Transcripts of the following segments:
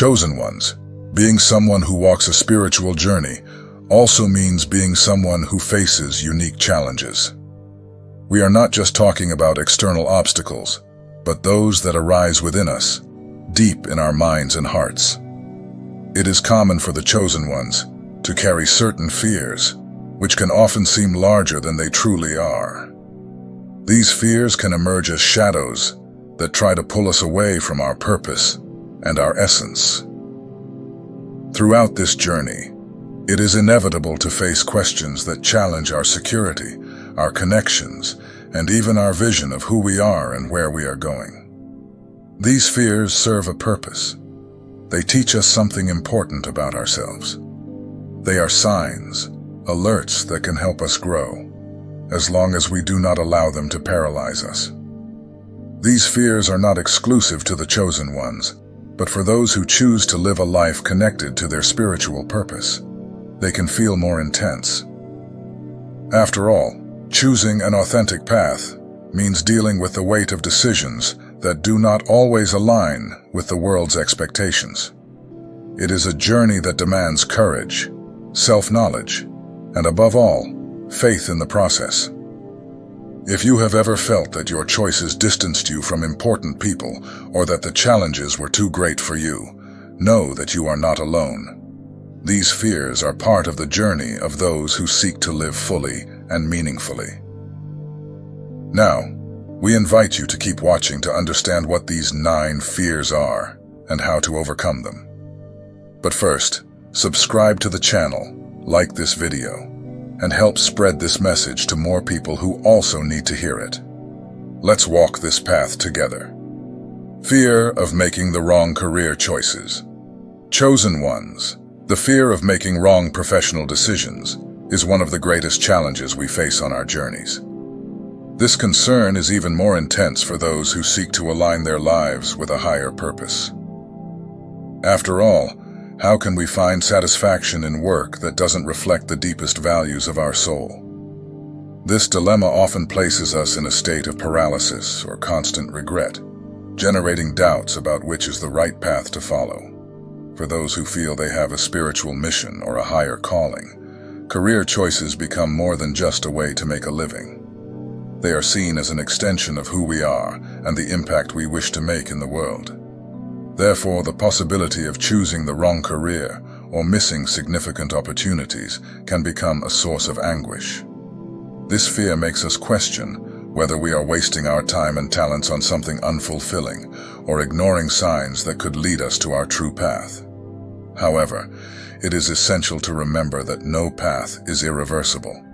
chosen ones, being someone who walks a spiritual journey, also means being someone who faces unique challenges. We are not just talking about external obstacles, but those that arise within us, deep in our minds and hearts. It is common for the chosen ones to carry certain fears, which can often seem larger than they truly are. These fears can emerge as shadows that try to pull us away from our purpose and our essence. Throughout this journey, it is inevitable to face questions that challenge our security, our connections, and even our vision of who we are and where we are going. These fears serve a purpose. They teach us something important about ourselves. They are signs, alerts that can help us grow, as long as we do not allow them to paralyze us. These fears are not exclusive to the chosen ones, but for those who choose to live a life connected to their spiritual purpose. They can feel more intense. After all, choosing an authentic path means dealing with the weight of decisions that do not always align with the world's expectations. It is a journey that demands courage, self-knowledge, and above all, faith in the process. If you have ever felt that your choices distanced you from important people or that the challenges were too great for you, know that you are not alone. These fears are part of the journey of those who seek to live fully and meaningfully. Now, we invite you to keep watching to understand what these 9 fears are and how to overcome them. But first, subscribe to the channel, like this video, and help spread this message to more people who also need to hear it. Let's walk this path together. Fear of making the wrong career choices. Chosen ones. The fear of making wrong professional decisions is one of the greatest challenges we face on our journeys. This concern is even more intense for those who seek to align their lives with a higher purpose. After all, how can we find satisfaction in work that doesn't reflect the deepest values of our soul? This dilemma often places us in a state of paralysis or constant regret, generating doubts about which is the right path to follow. For those who feel they have a spiritual mission or a higher calling, career choices become more than just a way to make a living. They are seen as an extension of who we are and the impact we wish to make in the world. Therefore, the possibility of choosing the wrong career or missing significant opportunities can become a source of anguish. This fear makes us question whether we are wasting our time and talents on something unfulfilling or ignoring signs that could lead us to our true path. However, it is essential to remember that no path is irreversible.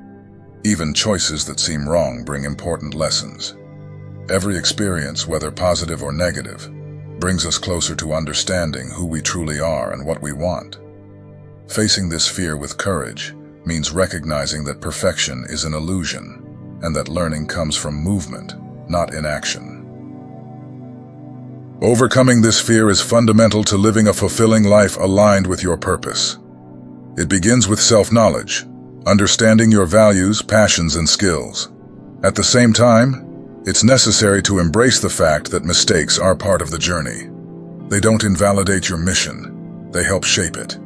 Even choices that seem wrong bring important lessons. Every experience, whether positive or negative, brings us closer to understanding who we truly are and what we want. Facing this fear with courage means recognizing that perfection is an illusion and that learning comes from movement, not inaction. Overcoming this fear is fundamental to living a fulfilling life aligned with your purpose. It begins with self-knowledge, understanding your values, passions, and skills. At the same time, it's necessary to embrace the fact that mistakes are part of the journey. They don't invalidate your mission, they help shape it.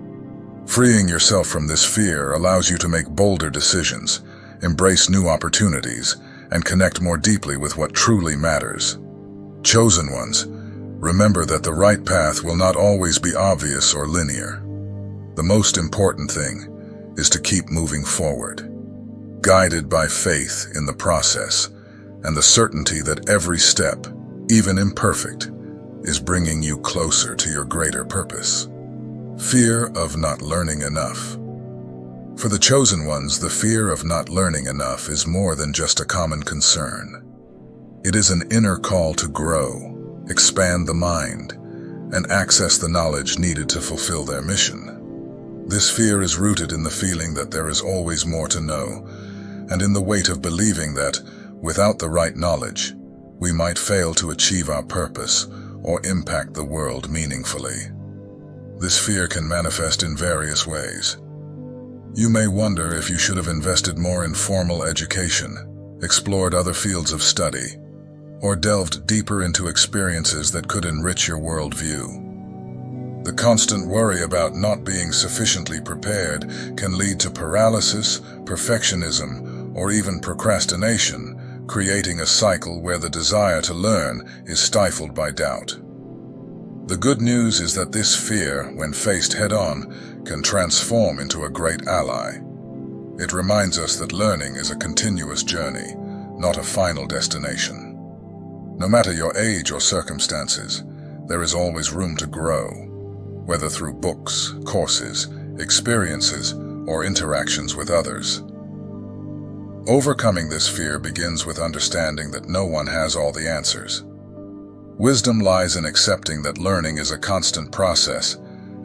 Freeing yourself from this fear allows you to make bolder decisions, embrace new opportunities, and connect more deeply with what truly matters. Chosen ones, remember that the right path will not always be obvious or linear. The most important thing is to keep moving forward, guided by faith in the process and the certainty that every step, even imperfect, is bringing you closer to your greater purpose. Fear of not learning enough. For the chosen ones, the fear of not learning enough is more than just a common concern. It is an inner call to grow, expand the mind, and access the knowledge needed to fulfill their mission. This fear is rooted in the feeling that there is always more to know, and in the weight of believing that, without the right knowledge, we might fail to achieve our purpose or impact the world meaningfully. This fear can manifest in various ways. You may wonder if you should have invested more in formal education, explored other fields of study, or delved deeper into experiences that could enrich your worldview. The constant worry about not being sufficiently prepared can lead to paralysis, perfectionism, or even procrastination, creating a cycle where the desire to learn is stifled by doubt. The good news is that this fear, when faced head-on, can transform into a great ally. It reminds us that learning is a continuous journey, not a final destination. No matter your age or circumstances, there is always room to grow, whether through books, courses, experiences, or interactions with others. Overcoming this fear begins with understanding that no one has all the answers. Wisdom lies in accepting that learning is a constant process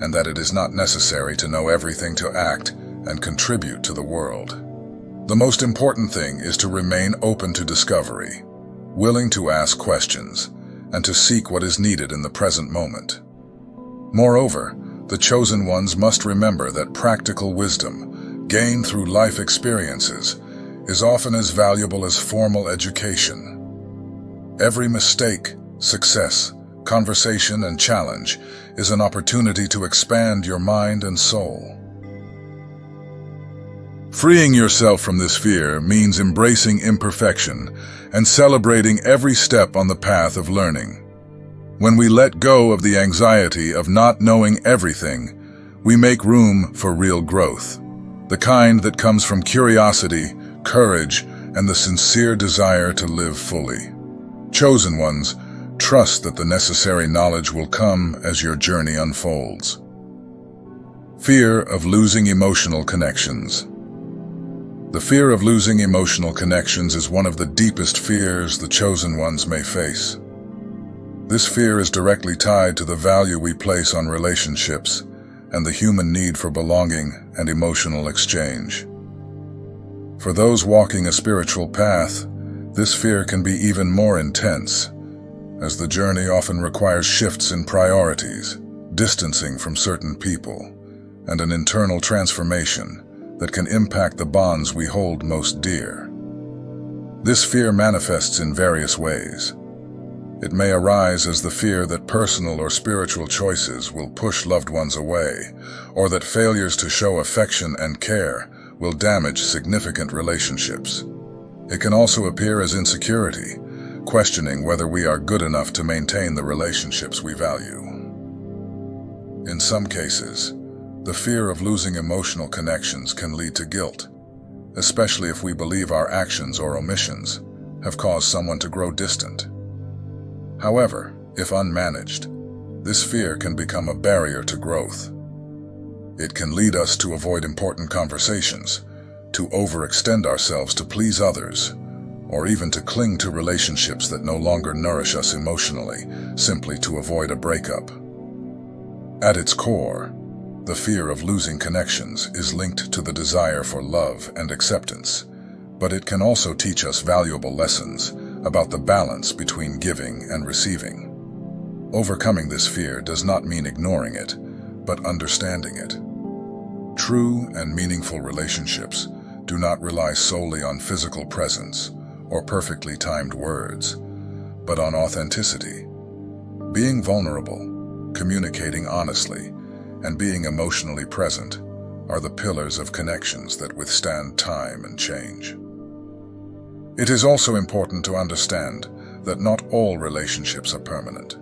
and that it is not necessary to know everything to act and contribute to the world. The most important thing is to remain open to discovery, willing to ask questions, and to seek what is needed in the present moment. Moreover, the chosen ones must remember that practical wisdom, gained through life experiences, is often as valuable as formal education. Every mistake, success, conversation, and challenge is an opportunity to expand your mind and soul. Freeing yourself from this fear means embracing imperfection and celebrating every step on the path of learning. When we let go of the anxiety of not knowing everything, we make room for real growth, the kind that comes from curiosity, courage, and the sincere desire to live fully. Chosen ones, trust that the necessary knowledge will come as your journey unfolds. Fear of losing emotional connections. The fear of losing emotional connections is one of the deepest fears the chosen ones may face. This fear is directly tied to the value we place on relationships and the human need for belonging and emotional exchange. For those walking a spiritual path, this fear can be even more intense, as the journey often requires shifts in priorities, distancing from certain people, and an internal transformation that can impact the bonds we hold most dear. This fear manifests in various ways. It may arise as the fear that personal or spiritual choices will push loved ones away, or that failures to show affection and care will damage significant relationships. It can also appear as insecurity, questioning whether we are good enough to maintain the relationships we value. In some cases, the fear of losing emotional connections can lead to guilt, especially if we believe our actions or omissions have caused someone to grow distant. However, if unmanaged, this fear can become a barrier to growth. It can lead us to avoid important conversations, to overextend ourselves to please others, or even to cling to relationships that no longer nourish us emotionally, simply to avoid a breakup. At its core, the fear of losing connections is linked to the desire for love and acceptance, but it can also teach us valuable lessons about the balance between giving and receiving. Overcoming this fear does not mean ignoring it, but understanding it. True and meaningful relationships do not rely solely on physical presence or perfectly timed words, but on authenticity. Being vulnerable, communicating honestly, and being emotionally present are the pillars of connections that withstand time and change. It is also important to understand that not all relationships are permanent.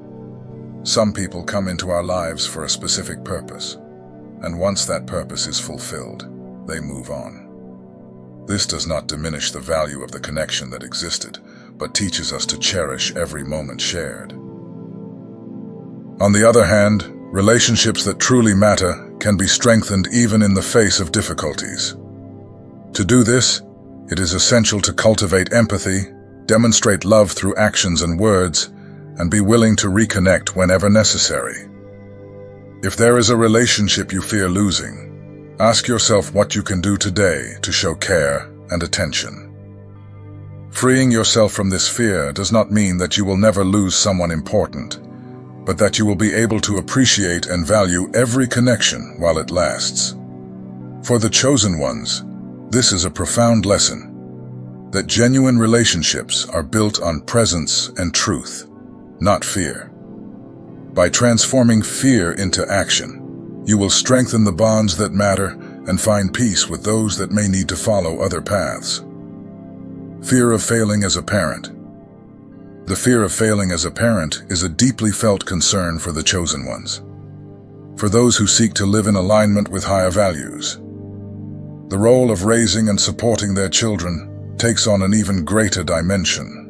Some people come into our lives for a specific purpose, and once that purpose is fulfilled, they move on. This does not diminish the value of the connection that existed, but teaches us to cherish every moment shared. On the other hand, relationships that truly matter can be strengthened even in the face of difficulties. To do this, it is essential to cultivate empathy, demonstrate love through actions and words, and be willing to reconnect whenever necessary. If there is a relationship you fear losing, ask yourself what you can do today to show care and attention. Freeing yourself from this fear does not mean that you will never lose someone important, but that you will be able to appreciate and value every connection while it lasts. For the chosen ones, this is a profound lesson, that genuine relationships are built on presence and truth, not fear. By transforming fear into action, you will strengthen the bonds that matter and find peace with those that may need to follow other paths. Fear of failing as a parent. The fear of failing as a parent is a deeply felt concern for the chosen ones, for those who seek to live in alignment with higher values. The role of raising and supporting their children takes on an even greater dimension.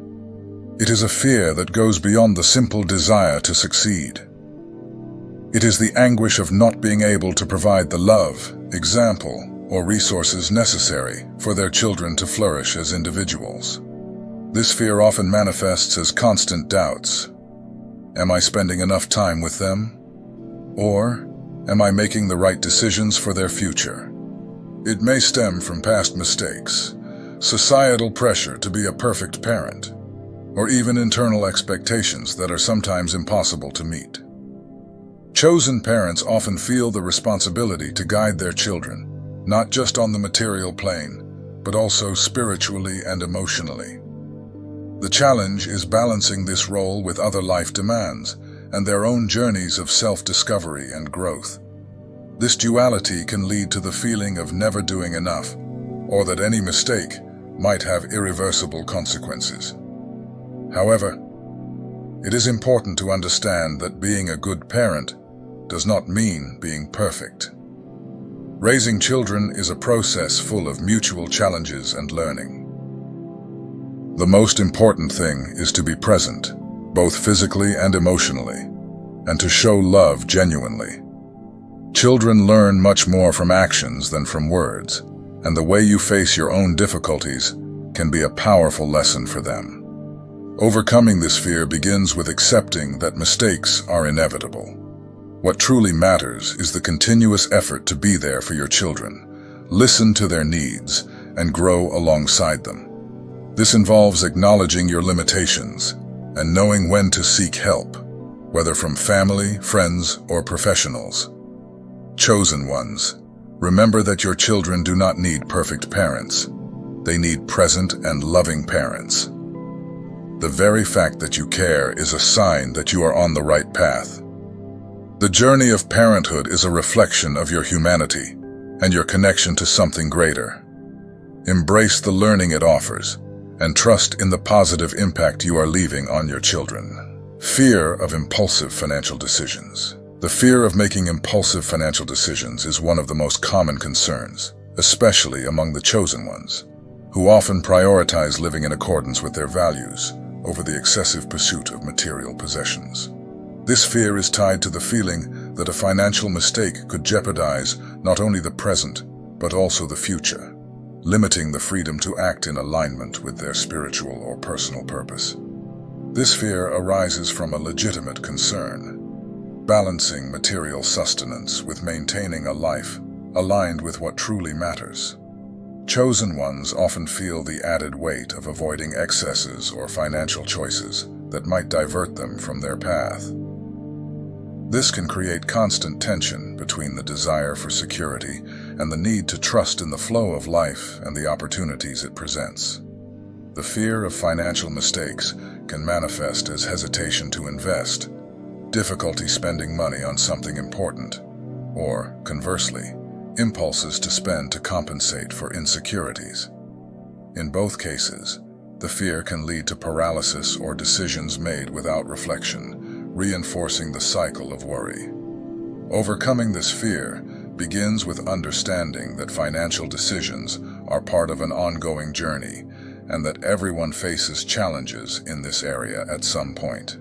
It is a fear that goes beyond the simple desire to succeed. It is the anguish of not being able to provide the love, example, or resources necessary for their children to flourish as individuals. This fear often manifests as constant doubts. Am I spending enough time with them? Or am I making the right decisions for their future? It may stem from past mistakes, societal pressure to be a perfect parent, or even internal expectations that are sometimes impossible to meet. Chosen parents often feel the responsibility to guide their children, not just on the material plane, but also spiritually and emotionally. The challenge is balancing this role with other life demands and their own journeys of self-discovery and growth. This duality can lead to the feeling of never doing enough, or that any mistake might have irreversible consequences. However, it is important to understand that being a good parent does not mean being perfect. Raising children is a process full of mutual challenges and learning. The most important thing is to be present, both physically and emotionally, and to show love genuinely. Children learn much more from actions than from words, and the way you face your own difficulties can be a powerful lesson for them. Overcoming this fear begins with accepting that mistakes are inevitable. What truly matters is the continuous effort to be there for your children, listen to their needs, and grow alongside them. This involves acknowledging your limitations and knowing when to seek help, whether from family, friends, or professionals. Chosen ones, remember that your children do not need perfect parents. They need present and loving parents. The very fact that you care is a sign that you are on the right path. The journey of parenthood is a reflection of your humanity and your connection to something greater. Embrace the learning it offers and trust in the positive impact you are leaving on your children. Fear of impulsive financial decisions. The fear of making impulsive financial decisions is one of the most common concerns, especially among the chosen ones, who often prioritize living in accordance with their values over the excessive pursuit of material possessions. This fear is tied to the feeling that a financial mistake could jeopardize not only the present, but also the future, limiting the freedom to act in alignment with their spiritual or personal purpose. This fear arises from a legitimate concern, balancing material sustenance with maintaining a life aligned with what truly matters. Chosen ones often feel the added weight of avoiding excesses or financial choices that might divert them from their path. This can create constant tension between the desire for security and the need to trust in the flow of life and the opportunities it presents. The fear of financial mistakes can manifest as hesitation to invest, difficulty spending money on something important, or, conversely, impulses to spend to compensate for insecurities. In both cases, the fear can lead to paralysis or decisions made without reflection, reinforcing the cycle of worry. Overcoming this fear begins with understanding that financial decisions are part of an ongoing journey and that everyone faces challenges in this area at some point.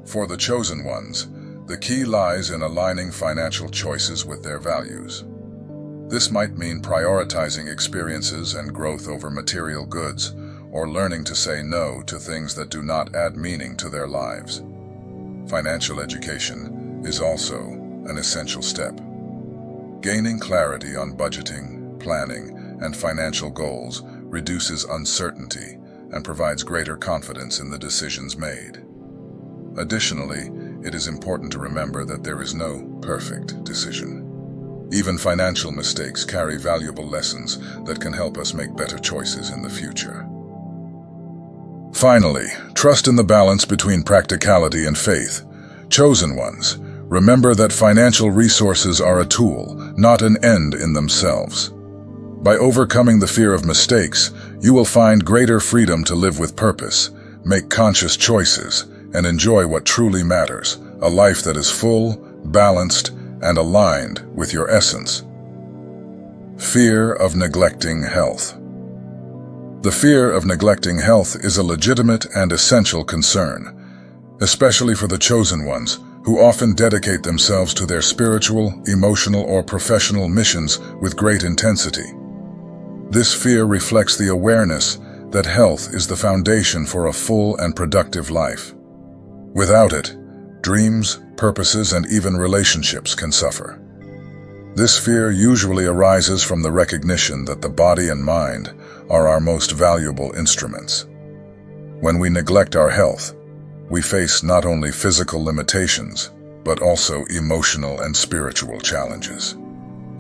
For the chosen ones, the key lies in aligning financial choices with their values. This might mean prioritizing experiences and growth over material goods, or learning to say no to things that do not add meaning to their lives. Financial education is also an essential step. Gaining clarity on budgeting, planning, and financial goals reduces uncertainty and provides greater confidence in the decisions made. Additionally, it is important to remember that there is no perfect decision. Even financial mistakes carry valuable lessons that can help us make better choices in the future. Finally, trust in the balance between practicality and faith. Chosen ones, remember that financial resources are a tool, not an end in themselves. By overcoming the fear of mistakes, you will find greater freedom to live with purpose, make conscious choices, and enjoy what truly matters, a life that is full, balanced, and aligned with your essence. Fear of neglecting health. The fear of neglecting health is a legitimate and essential concern, especially for the chosen ones, who often dedicate themselves to their spiritual, emotional, or professional missions with great intensity. This fear reflects the awareness that health is the foundation for a full and productive life. Without it, dreams, purposes, and even relationships can suffer. This fear usually arises from the recognition that the body and mind are our most valuable instruments. When we neglect our health, we face not only physical limitations, but also emotional and spiritual challenges.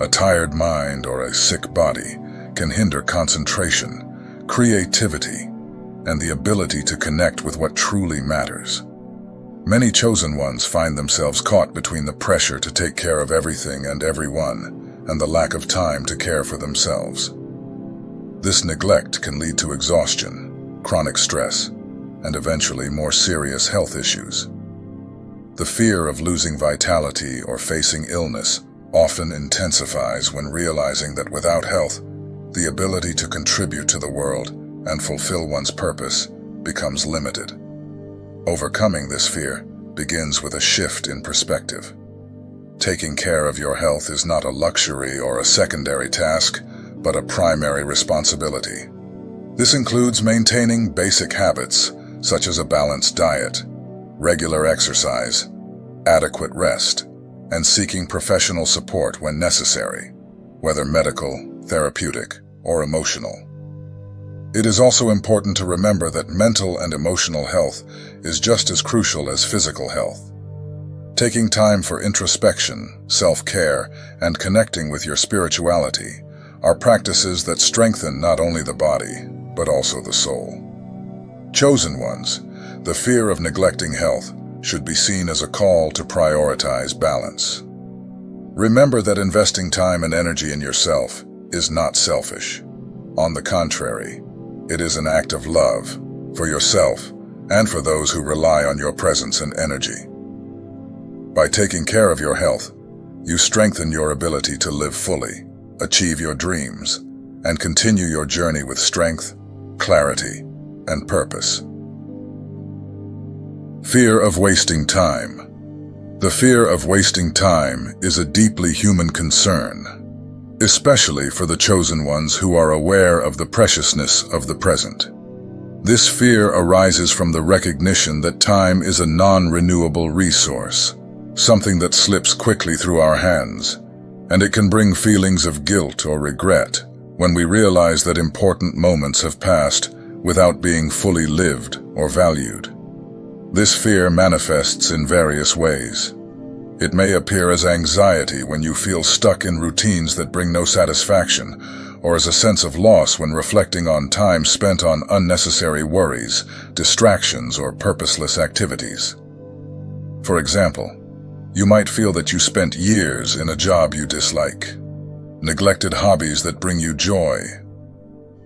A tired mind or a sick body can hinder concentration, creativity, and the ability to connect with what truly matters. Many chosen ones find themselves caught between the pressure to take care of everything and everyone, and the lack of time to care for themselves. This neglect can lead to exhaustion, chronic stress, and eventually more serious health issues. The fear of losing vitality or facing illness often intensifies when realizing that without health, the ability to contribute to the world and fulfill one's purpose becomes limited. Overcoming this fear begins with a shift in perspective. Taking care of your health is not a luxury or a secondary task, but a primary responsibility. This includes maintaining basic habits, such as a balanced diet, regular exercise, adequate rest, and seeking professional support when necessary, whether medical, therapeutic, or emotional. It is also important to remember that mental and emotional health is just as crucial as physical health. Taking time for introspection, self-care, and connecting with your spirituality are practices that strengthen not only the body, but also the soul. Chosen ones, the fear of neglecting health should be seen as a call to prioritize balance. Remember that investing time and energy in yourself is not selfish. On the contrary, it is an act of love for yourself and for those who rely on your presence and energy. By taking care of your health, you strengthen your ability to live fully, achieve your dreams, and continue your journey with strength, clarity, and purpose. Fear of wasting time. The fear of wasting time is a deeply human concern, especially for the chosen ones who are aware of the preciousness of the present. This fear arises from the recognition that time is a non-renewable resource, something that slips quickly through our hands, and it can bring feelings of guilt or regret when we realize that important moments have passed without being fully lived or valued. This fear manifests in various ways. It may appear as anxiety when you feel stuck in routines that bring no satisfaction, or as a sense of loss when reflecting on time spent on unnecessary worries, distractions, or purposeless activities. For example, you might feel that you spent years in a job you dislike, neglected hobbies that bring you joy,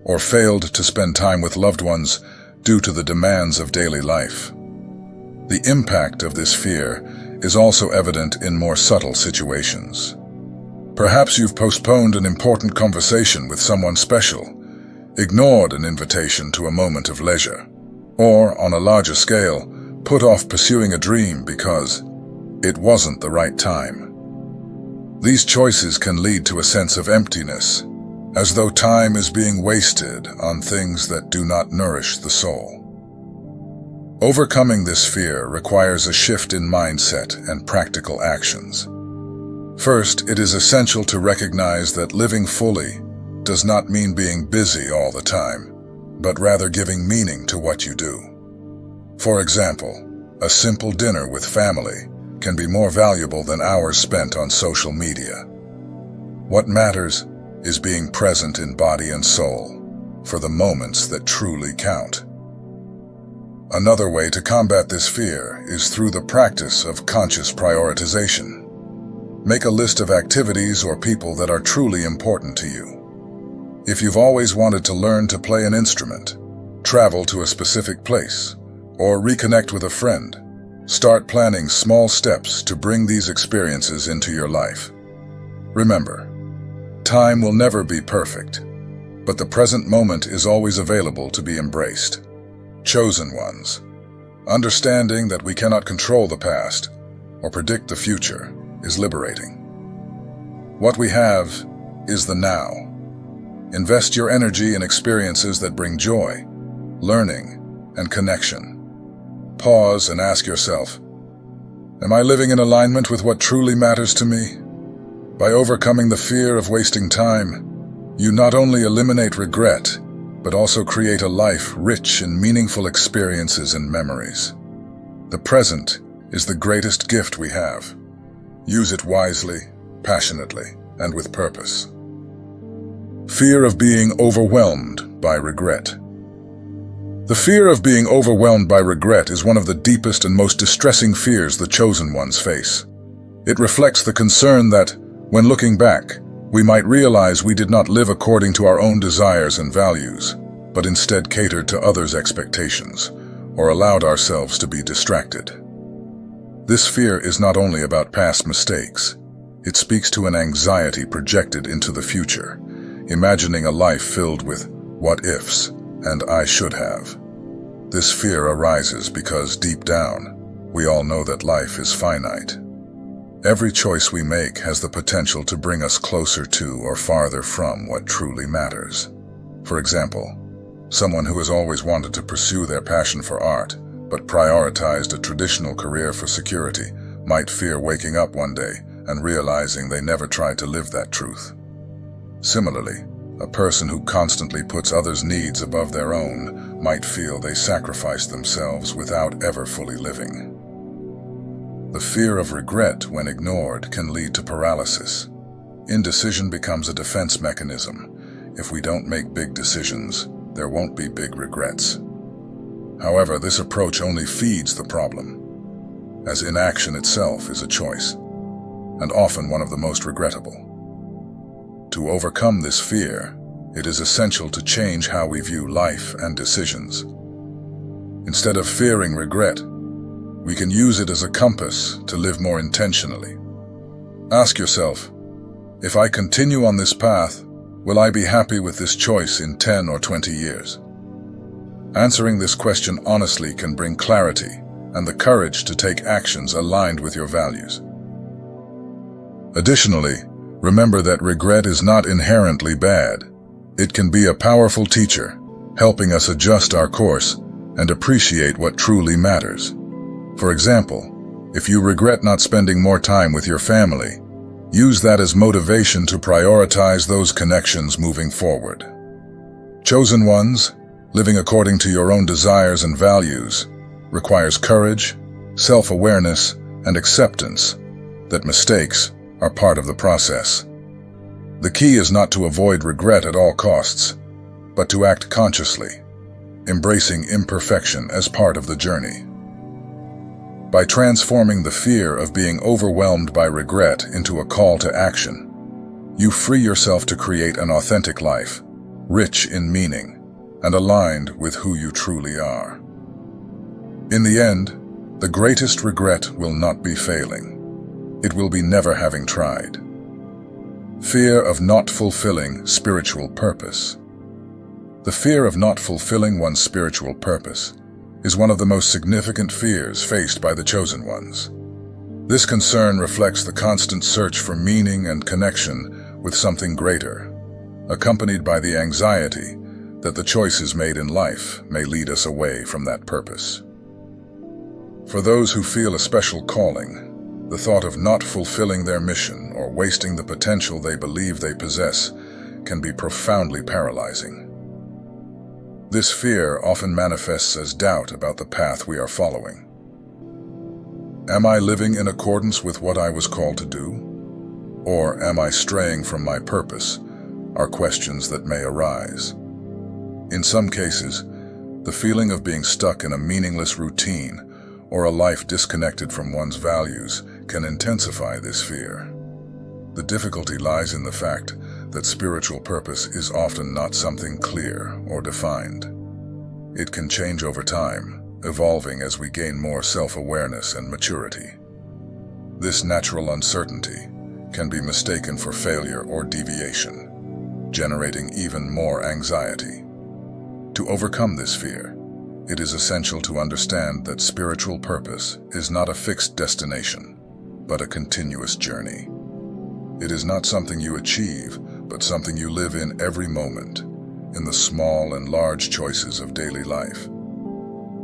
or failed to spend time with loved ones due to the demands of daily life. The impact of this fear is also evident in more subtle situations. Perhaps you've postponed an important conversation with someone special, ignored an invitation to a moment of leisure, or, on a larger scale, put off pursuing a dream because it wasn't the right time. These choices can lead to a sense of emptiness, as though time is being wasted on things that do not nourish the soul. Overcoming this fear requires a shift in mindset and practical actions. First, it is essential to recognize that living fully does not mean being busy all the time, but rather giving meaning to what you do. For example, a simple dinner with family can be more valuable than hours spent on social media. What matters is being present in body and soul for the moments that truly count. Another way to combat this fear is through the practice of conscious prioritization. Make a list of activities or people that are truly important to you. If you've always wanted to learn to play an instrument, travel to a specific place, or reconnect with a friend, start planning small steps to bring these experiences into your life. Remember, time will never be perfect, but the present moment is always available to be embraced. Chosen ones. Understanding that we cannot control the past or predict the future is liberating. What we have is the now. Invest your energy in experiences that bring joy, learning, and connection. Pause and ask yourself, am I living in alignment with what truly matters to me? By overcoming the fear of wasting time, you not only eliminate regret, but also create a life rich in meaningful experiences and memories. The present is the greatest gift we have. Use it wisely, passionately, and with purpose. Fear of being overwhelmed by regret. The fear of being overwhelmed by regret is one of the deepest and most distressing fears the chosen ones face. It reflects the concern that, when looking back, we might realize we did not live according to our own desires and values, but instead catered to others' expectations, or allowed ourselves to be distracted. This fear is not only about past mistakes. It speaks to an anxiety projected into the future, imagining a life filled with what-ifs and I should have. This fear arises because deep down, we all know that life is finite. Every choice we make has the potential to bring us closer to or farther from what truly matters. For example, someone who has always wanted to pursue their passion for art, but prioritized a traditional career for security, might fear waking up one day and realizing they never tried to live that truth. Similarly, a person who constantly puts others' needs above their own might feel they sacrificed themselves without ever fully living. The fear of regret, when ignored, can lead to paralysis. Indecision becomes a defense mechanism. If we don't make big decisions, there won't be big regrets. However, this approach only feeds the problem, as inaction itself is a choice, and often one of the most regrettable. To overcome this fear, it is essential to change how we view life and decisions. Instead of fearing regret, we can use it as a compass to live more intentionally. Ask yourself, if I continue on this path, will I be happy with this choice in 10 or 20 years? Answering this question honestly can bring clarity and the courage to take actions aligned with your values. Additionally, remember that regret is not inherently bad. It can be a powerful teacher, helping us adjust our course and appreciate what truly matters. For example, if you regret not spending more time with your family, use that as motivation to prioritize those connections moving forward. Chosen ones, living according to your own desires and values, requires courage, self-awareness, and acceptance that mistakes are part of the process. The key is not to avoid regret at all costs, but to act consciously, embracing imperfection as part of the journey. By transforming the fear of being overwhelmed by regret into a call to action, you free yourself to create an authentic life, rich in meaning, and aligned with who you truly are. In the end, the greatest regret will not be failing. It will be never having tried. Fear of not fulfilling spiritual purpose. The fear of not fulfilling one's spiritual purpose is one of the most significant fears faced by the chosen ones. This concern reflects the constant search for meaning and connection with something greater, accompanied by the anxiety that the choices made in life may lead us away from that purpose. For those who feel a special calling, the thought of not fulfilling their mission or wasting the potential they believe they possess can be profoundly paralyzing. This fear often manifests as doubt about the path we are following. Am I living in accordance with what I was called to do? Or am I straying from my purpose? Are questions that may arise. In some cases, The feeling of being stuck in a meaningless routine or a life disconnected from one's values can intensify this fear. The difficulty lies in the fact that spiritual purpose is often not something clear or defined. It can change over time, evolving as we gain more self-awareness and maturity. This natural uncertainty can be mistaken for failure or deviation, generating even more anxiety. To overcome this fear, it is essential to understand that spiritual purpose is not a fixed destination, but a continuous journey. It is not something you achieve, but something you live in every moment, in the small and large choices of daily life.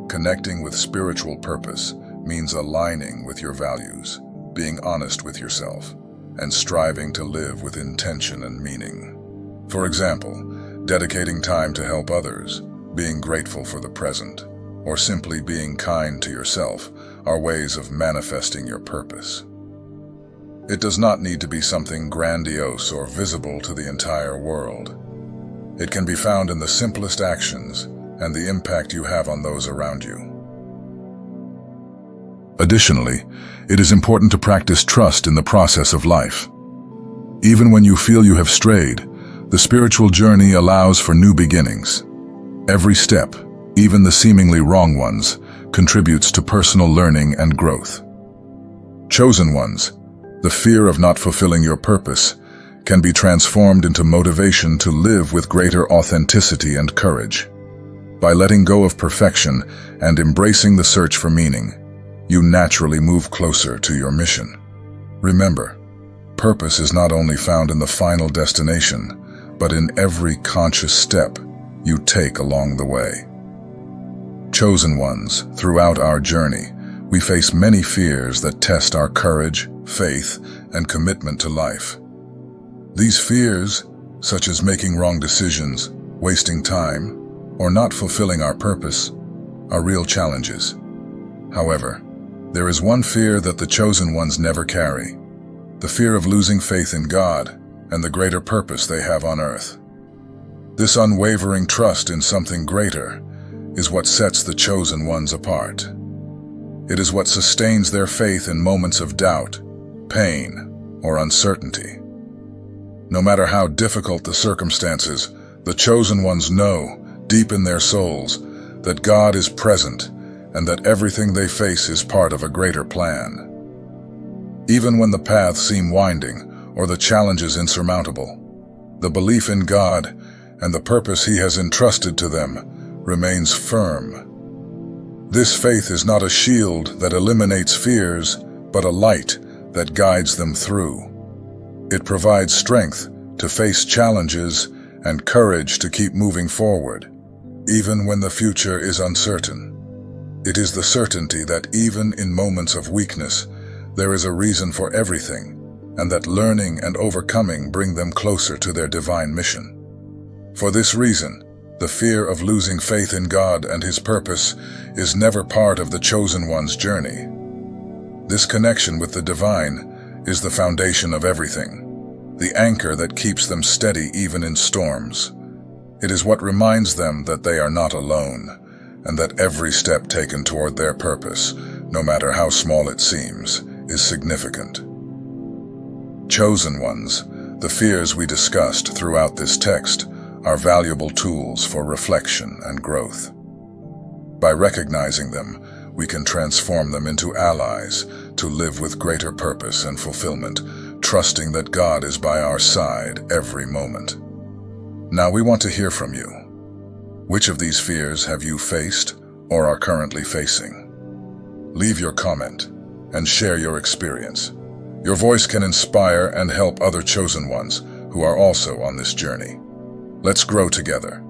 Connecting with spiritual purpose means aligning with your values, being honest with yourself, and striving to live with intention and meaning. For example, dedicating time to help others, being grateful for the present, or simply being kind to yourself are ways of manifesting your purpose. It does not need to be something grandiose or visible to the entire world. It can be found in the simplest actions and the impact you have on those around you. Additionally, it is important to practice trust in the process of life. Even when you feel you have strayed, the spiritual journey allows for new beginnings. Every step, even the seemingly wrong ones, contributes to personal learning and growth. Chosen ones, the fear of not fulfilling your purpose, can be transformed into motivation to live with greater authenticity and courage. By letting go of perfection and embracing the search for meaning, you naturally move closer to your mission. Remember, purpose is not only found in the final destination, but in every conscious step you take along the way. Chosen ones, throughout our journey, we face many fears that test our courage, faith, and commitment to life. These fears, such as making wrong decisions, wasting time, or not fulfilling our purpose, are real challenges. However, there is one fear that the chosen ones never carry: the fear of losing faith in God and the greater purpose they have on earth. This unwavering trust in something greater is what sets the chosen ones apart. It is what sustains their faith in moments of doubt, pain, or uncertainty. No matter how difficult the circumstances, the chosen ones know, deep in their souls, that God is present and that everything they face is part of a greater plan. Even when the paths seem winding or the challenges insurmountable, the belief in God and the purpose He has entrusted to them remains firm. This faith is not a shield that eliminates fears, but a light that guides them through. It provides strength to face challenges and courage to keep moving forward, even when the future is uncertain. It is the certainty that even in moments of weakness, there is a reason for everything, and that learning and overcoming bring them closer to their divine mission. For this reason, the fear of losing faith in God and His purpose is never part of the chosen one's journey. This connection with the divine is the foundation of everything, the anchor that keeps them steady even in storms. It is what reminds them that they are not alone, and that every step taken toward their purpose, no matter how small it seems, is significant. Chosen ones, the fears we discussed throughout this text, are valuable tools for reflection and growth. By recognizing them, we can transform them into allies to live with greater purpose and fulfillment, trusting that God is by our side every moment. Now we want to hear from you. Which of these fears have you faced or are currently facing? Leave your comment and share your experience. Your voice can inspire and help other chosen ones who are also on this journey. Let's grow together.